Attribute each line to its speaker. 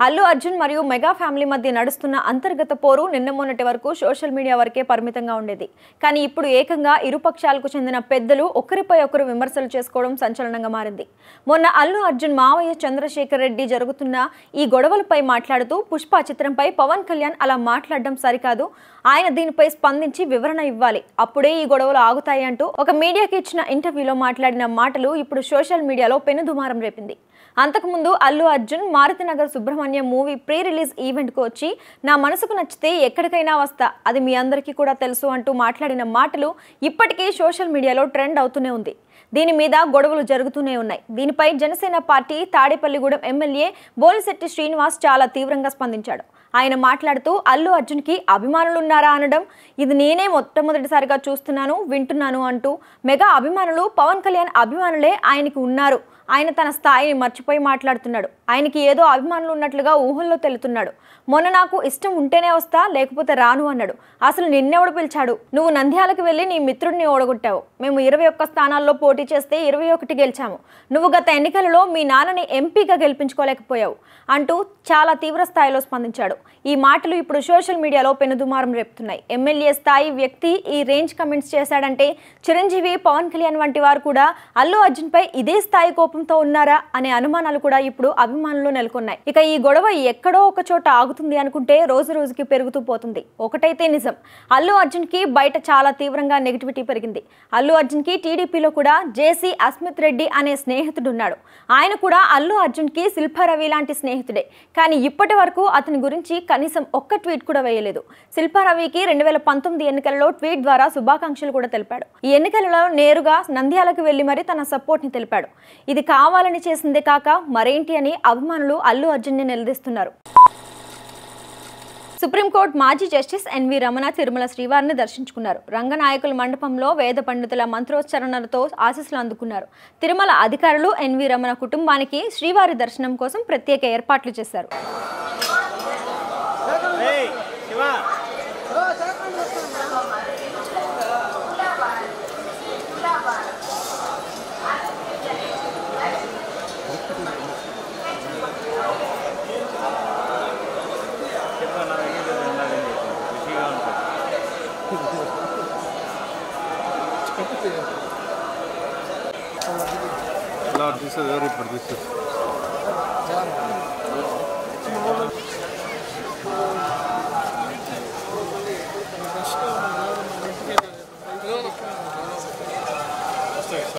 Speaker 1: అల్లు అర్జున్ మరియు mega family మధ్య నడుస్తున్న అంతర్గత పోరు నిన్న మొన్నటి వరకు సోషల్ మీడియా వరకే పరిమితంగా ఉండేది. కానీ ఇప్పుడు ఏకంగా ఇరు పక్షాలకు చెందిన పెద్దలు ఒకరిపై ఒకరు విమర్శలు చేసుకోవడం సంచలనంగా మారింది. మొన్న అల్లు అర్జున్ మావయ్య చంద్రశేఖర్ రెడ్డి జరుగుతున్న ఈ గొడవలపై మాట్లాడుతూ పుష్ప చిత్రంపై పవన్ కళ్యాణ్ అలా మాట్లాడడం సరికాదు, ఆయన దీనిపై స్పందించి వివరణ ఇవ్వాలి, అప్పుడే ఈ గొడవలు ఆగుతాయి అంటూ ఒక మీడియాకి ఇచ్చిన ఇంటర్వ్యూలో మాట్లాడిన మాటలు ఇప్పుడు సోషల్ మీడియాలో పెనుదుమారం రేపింది. అంతకుముందు Allu Arjun Maruthinagar Subramanyam movie pre release ఈవెంట్కు వచ్చి నా మనసుకు నచ్చితే ఎక్కడికైనా వస్తా, అది మీ అందరికీ కూడా తెలుసు అంటూ మాట్లాడిన మాటలు ఇప్పటికీ సోషల్ మీడియాలో ట్రెండ్ అవుతూనే ఉంది. దీని మీద గొడవలు జరుగుతూనే ఉన్నాయి. దీనిపై జనసేన పార్టీ తాడేపల్లిగూడెం ఎమ్మెల్యే బోలిశెట్టి శ్రీనివాస్ చాలా తీవ్రంగా స్పందించాడు. ఆయన మాట్లాడుతూ అల్లు అర్జున్కి అభిమానులున్నారా అనడం, ఇది నేనే మొట్టమొదటిసారిగా చూస్తున్నాను, వింటున్నాను అంటూ మెగా అభిమానులు పవన్ కళ్యాణ్ అభిమానులే ఆయనకి ఉన్నారు, ఆయన తన స్థాయిని మర్చిపోయి మాట్లాడుతున్నాడు, ఆయనకి ఏదో అభిమానులు ఉన్నట్లుగా ఊహల్లో తెలుతున్నాడు, మొన్న నాకు ఇష్టం ఉంటేనే వస్తా లేకపోతే రాను అన్నాడు, అసలు నిన్నెవడు పిలిచాడు, నువ్వు నంద్యాలకు వెళ్ళి నీ మిత్రుడిని ఓడగొట్టావు, మేము 21 స్థానాల్లో పోటీ చేస్తే 21 గెలిచాము, నువ్వు గత ఎన్నికలలో మీ నాన్నని ఎంపీగా గెలిపించుకోలేకపోయావు అంటూ చాలా తీవ్ర స్థాయిలో స్పందించాడు. ఈ మాటలు ఇప్పుడు సోషల్ మీడియాలో పెనుదుమారం రేపుతున్నాయి. ఎమ్మెల్యే స్థాయి వ్యక్తి ఈ రేంజ్ కమెంట్స్ చేశాడంటే చిరంజీవి, పవన్ కళ్యాణ్ వంటి వారు కూడా అల్లు అర్జున్ పై ఇదే స్థాయి కోపంతో ఉన్నారా అనే అనుమానాలు కూడా ఇప్పుడు అభిమానులు నెలకొన్నాయి. ఇక ఈ గొడవ ఎక్కడో ఒక చోట ఆగుతుంది అనుకుంటే రోజు రోజుకి పెరుగుతూ పోతుంది. ఒకటైతే నిజం, అల్లు అర్జున్ కి బయట చాలా తీవ్రంగా నెగిటివిటీ పెరిగింది. అల్లు అర్జున్ కి టీడీపీలో కూడా జేసీ అస్మిత్ రెడ్డి అనే స్నేహితుడు ఉన్నాడు. ఆయన కూడా అల్లు అర్జున్ కి శిల్పారవి లాంటి స్నేహితుడే. కానీ ఇప్పటి వరకు అతని గురించి కనీసం ఒక్క ట్వీట్ కూడా వేయలేదు. శిల్పారవికి 2019 ఎన్నికలలో ట్వీట్ ద్వారా శుభాకాంక్షలు కూడా తెలిపాడు. ఈ ఎన్నికలలో నేరుగా నంద్యాలకు వెళ్లి మరి తన సపోర్ట్ ని తెలిపాడు. ఇది కావాలని చేసిందే కాక మరేంటి అని అభిమానులు అల్లు అర్జున్ ని నిలదీస్తున్నారు. సుప్రీంకోర్టు మాజీ జస్టిస్ ఎన్వి రమణ తిరుమల శ్రీవారిని దర్శించుకున్నారు. రంగనాయకుల మండపంలో వేద పండితుల మంత్రోచ్చరణలతో ఆశీస్సులు అందుకున్నారు. తిరుమల అధికారులు ఎన్వి రమణ కుటుంబానికి శ్రీవారి దర్శనం కోసం ప్రత్యేక ఏర్పాట్లు చేశారు.
Speaker 2: This is very productive.